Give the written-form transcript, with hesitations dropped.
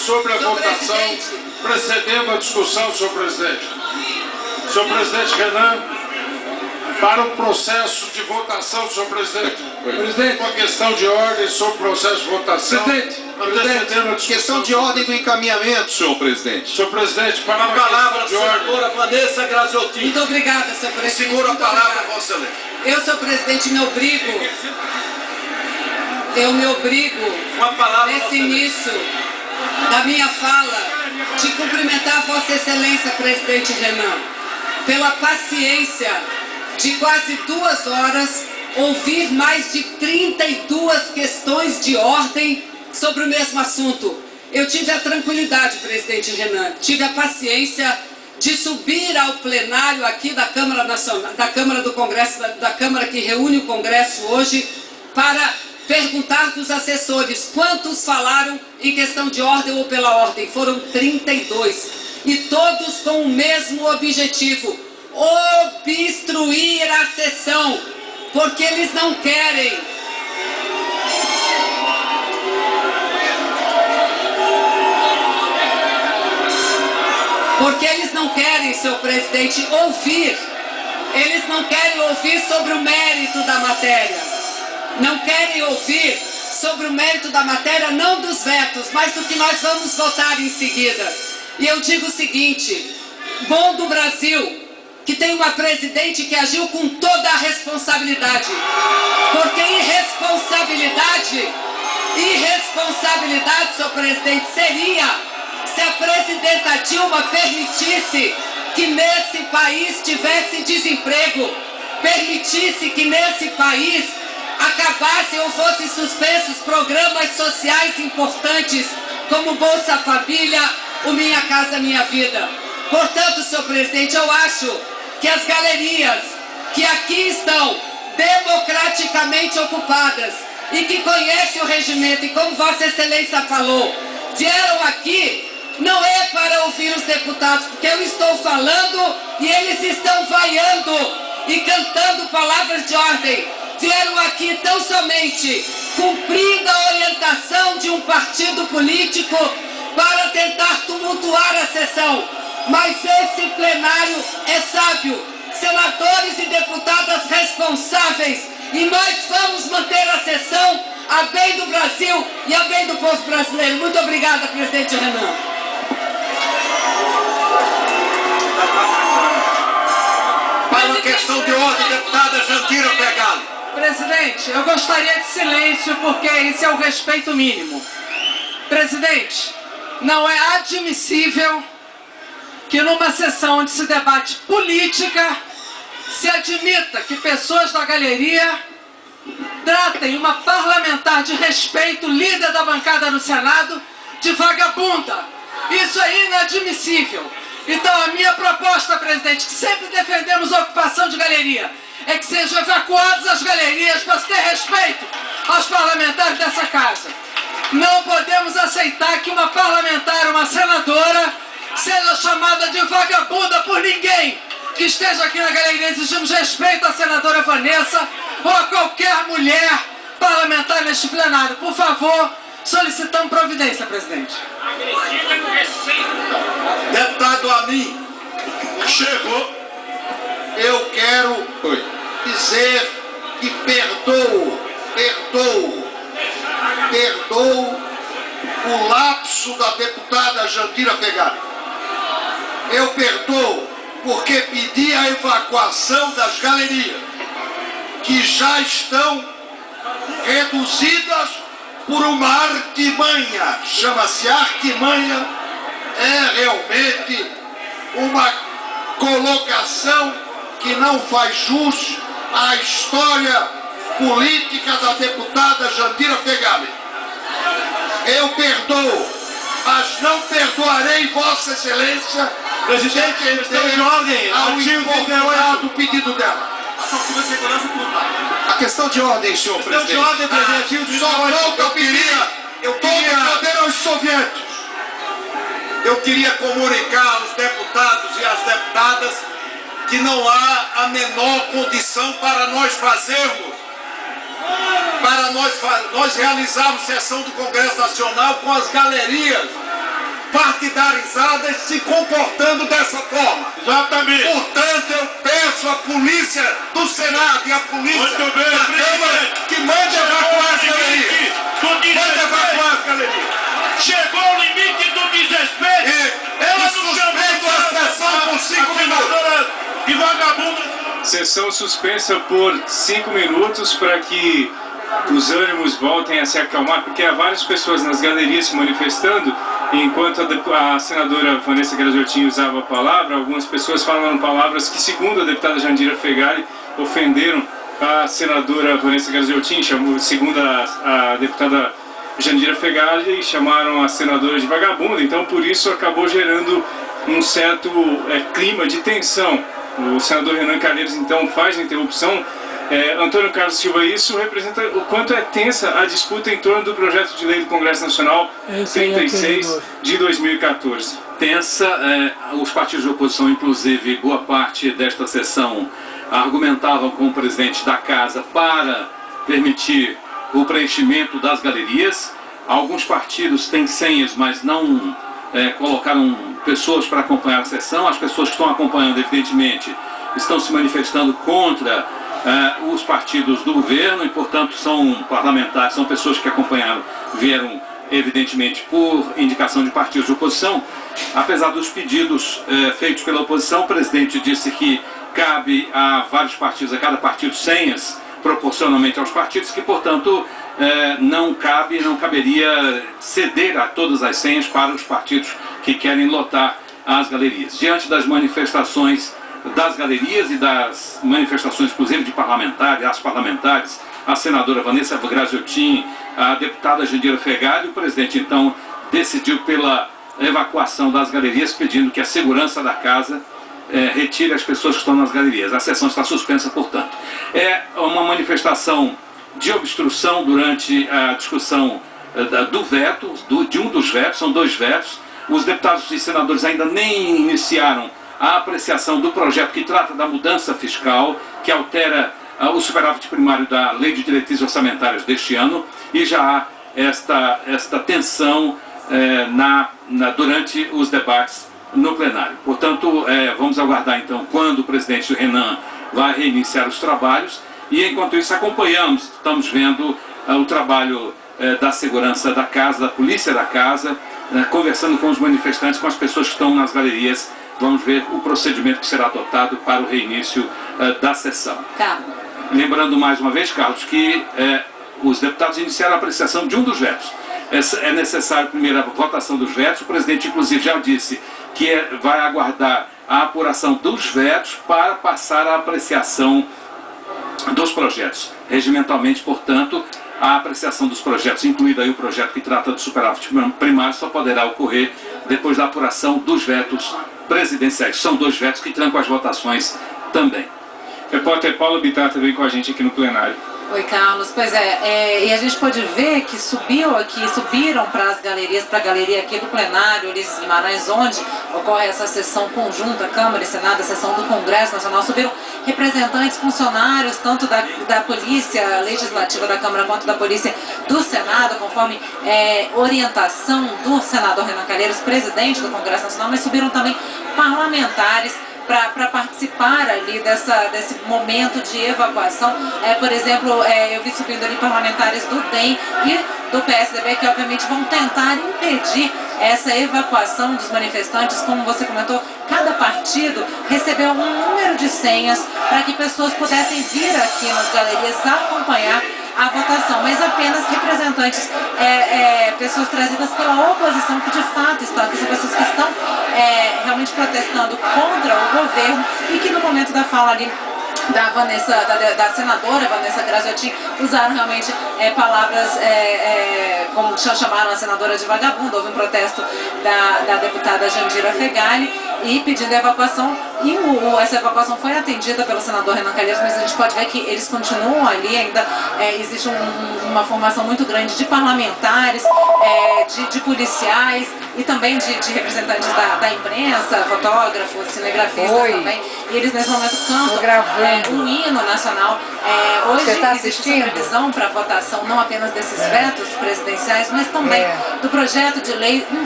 sobre a votação, precedendo a discussão, senhor presidente. Senhor presidente Renan, para o processo de votação, senhor presidente. Presidente. Uma questão de ordem sobre o processo de votação. Presidente, questão de ordem do encaminhamento, senhor presidente. Senhor presidente, para a palavra, senadora Vanessa Graziotin. Muito obrigada, senhor presidente. Segura a palavra, vossa excelência. Eu, senhor presidente, me obrigo nesse início da minha fala, de cumprimentar vossa excelência, presidente Renan, pela paciência de quase 2 horas, ouvir mais de 32 questões de ordem sobre o mesmo assunto. Eu tive a tranquilidade, presidente Renan, tive a paciência de subir ao plenário aqui da Câmara Nacional, da Câmara do Congresso, da Câmara que reúne o Congresso hoje, para perguntar dos assessores quantos falaram em questão de ordem ou pela ordem. Foram 32. E todos com o mesmo objetivo: obstruir a sessão, porque eles não querem. Porque eles não querem, senhor presidente, ouvir. Eles não querem ouvir sobre o mérito da matéria. Não querem ouvir sobre o mérito da matéria, não dos vetos, mas do que nós vamos votar em seguida. E eu digo o seguinte: bom do Brasil, que tem uma presidente que agiu com toda a responsabilidade. Porque irresponsabilidade, senhor presidente, seria se a presidenta Dilma permitisse que nesse país tivesse desemprego, permitisse que nesse país acabassem ou fossem suspensos programas sociais importantes como Bolsa Família, o Minha Casa Minha Vida. Portanto, senhor presidente, eu acho que as galerias que aqui estão democraticamente ocupadas e que conhecem o regimento, e como vossa excelência falou, vieram aqui não é para ouvir os deputados, porque eu estou falando e eles estão vaiando e cantando palavras de ordem. Vieram aqui tão somente cumprindo a orientação de um partido político para tentar tumultuar a sessão. Mas esse plenário é sábio, senadores e deputadas responsáveis, e nós vamos manter a sessão a bem do Brasil e a bem do povo brasileiro. Muito obrigada, presidente Renan. Para uma questão de ordem, deputada Jandira Fegali. Presidente, eu gostaria de silêncio, porque esse é o respeito mínimo. Presidente, não é admissível que numa sessão onde se debate política, se admita que pessoas da galeria tratem uma parlamentar de respeito, líder da bancada no Senado, de vagabunda. Isso é inadmissível. Então a minha proposta, presidente, que sempre defendemos a ocupação de galeria, é que sejam evacuadas as galerias para se ter respeito aos parlamentares dessa casa. Não podemos aceitar que uma parlamentar, uma senadora, seja chamada de vagabunda por ninguém que esteja aqui na galeria. Exigimos respeito à senadora Vanessa ou a qualquer mulher parlamentar neste plenário. Por favor, solicitamos providência, presidente. Deputado Amin, Chegou. eu quero dizer que perdoo o lapso da deputada Jandira Fegali. Eu perdoo porque pedi a evacuação das galerias, que já estão reduzidas por uma artimanha. Chama-se artimanha. É realmente uma colocação que não faz jus à história política da deputada Jandira Fegali. Eu perdoo, mas não perdoarei Vossa Excelência, Presidente, questão de ordem, ao artigo 38. incorporado pedido dela. A questão de ordem, senhor presidente. Questão de ordem, presidente. Só falta eu queria poder aos soviéticos. Eu queria comunicar aos deputados e às deputadas que não há a menor condição para nós fazermos, nós realizarmos sessão do Congresso Nacional com as galerias partidarizadas se comportando dessa forma. Exatamente. Portanto, eu peço à polícia do Senado e à polícia Muito bem, da Câmara presidente. que mande evacuar as galerias. Mande evacuar as galerias. Chegou o limite do desrespeito. Ela E suspendo a sessão por 5 minutos. De vagabundo. Sessão suspensa por 5 minutos para que os ânimos voltem a se acalmar, porque há várias pessoas nas galerias se manifestando, enquanto a senadora Vanessa Graziotin usava a palavra, algumas pessoas falaram palavras que, segundo a deputada Jandira Fegali, ofenderam a senadora Vanessa Graziotin, segundo a deputada Jandira Fegali, chamaram a senadora de vagabunda, então por isso acabou gerando um certo clima de tensão. O senador Renan Calheiros então faz a interrupção. Antônio Carlos Silva, isso representa o quanto é tensa a disputa em torno do projeto de lei do Congresso Nacional 36 de 2014. Tensa, os partidos de oposição, inclusive boa parte desta sessão, argumentavam com o presidente da casa para permitir o preenchimento das galerias. Alguns partidos têm senhas, mas não colocaram pessoas para acompanhar a sessão. As pessoas que estão acompanhando, evidentemente, estão se manifestando contra os partidos do governo e, portanto, são parlamentares, são pessoas que acompanharam, vieram, evidentemente, por indicação de partidos de oposição. Apesar dos pedidos feitos pela oposição, o presidente disse que cabe a vários partidos, a cada partido, senhas proporcionalmente aos partidos, que, portanto, não caberia ceder a todas as senhas para os partidos que querem lotar as galerias. Diante das manifestações das galerias e das manifestações, inclusive, de parlamentares, as parlamentares, a senadora Vanessa Graziotin, a deputada Jandira Fegali, o presidente, então, decidiu pela evacuação das galerias, pedindo que a segurança da casa retire as pessoas que estão nas galerias. A sessão está suspensa, portanto. É uma manifestação de obstrução durante a discussão do veto, de um dos vetos, são 2 vetos. Os deputados e senadores ainda nem iniciaram a apreciação do projeto que trata da mudança fiscal, que altera o superávit primário da Lei de Diretrizes Orçamentárias deste ano, e já há esta tensão durante os debates no plenário. Portanto, vamos aguardar então quando o presidente Renan vai reiniciar os trabalhos, e enquanto isso acompanhamos, estamos vendo o trabalho da segurança da casa, da polícia da casa, conversando com os manifestantes, com as pessoas que estão nas galerias. Vamos ver o procedimento que será adotado para o reinício da sessão. Tá. Lembrando mais uma vez, Carlos, que os deputados iniciaram a apreciação de um dos vetos. É necessário primeiro a votação dos vetos. O presidente, inclusive, já disse que vai aguardar a apuração dos vetos para passar a apreciação dos projetos. Regimentalmente, portanto, a apreciação dos projetos, incluído aí o projeto que trata do superávit primário, só poderá ocorrer depois da apuração dos vetos presidenciais. São 2 vetos que trancam as votações também. Repórter Paulo Bittar também com a gente aqui no plenário. Oi, Carlos. Pois e a gente pode ver que subiram para as galerias, para a galeria aqui do plenário, Ulisses Guimarães, onde ocorre essa sessão conjunta, Câmara e Senado, a sessão do Congresso Nacional, subiram representantes, funcionários, tanto da Polícia Legislativa da Câmara quanto da Polícia do Senado, conforme orientação do senador Renan Calheiros, presidente do Congresso Nacional, mas subiram também parlamentares para participar ali desse momento de evacuação. Por exemplo, eu vi subindo ali parlamentares do DEM e do PSDB, que obviamente vão tentar impedir essa evacuação dos manifestantes. Como você comentou, cada partido recebeu um número de senhas para que pessoas pudessem vir aqui nas galerias acompanhar a votação, mas apenas representantes, pessoas trazidas pela oposição, que de fato estão aqui, são pessoas que estão realmente protestando contra o governo, e que no momento da fala ali da senadora Vanessa Graziotin, usaram realmente palavras como chamaram a senadora de vagabunda. Houve um protesto da deputada Jandira Fegali e pedindo a evacuação, e essa evacuação foi atendida pelo senador Renan Calheiros, mas a gente pode ver que eles continuam ali, ainda existe uma formação muito grande de parlamentares, de policiais e também de representantes da imprensa, fotógrafos, cinegrafistas também, e eles nesse momento cantam um hino nacional. Hoje existe essa previsão para votação não apenas desses vetos presidenciais, mas também do projeto de lei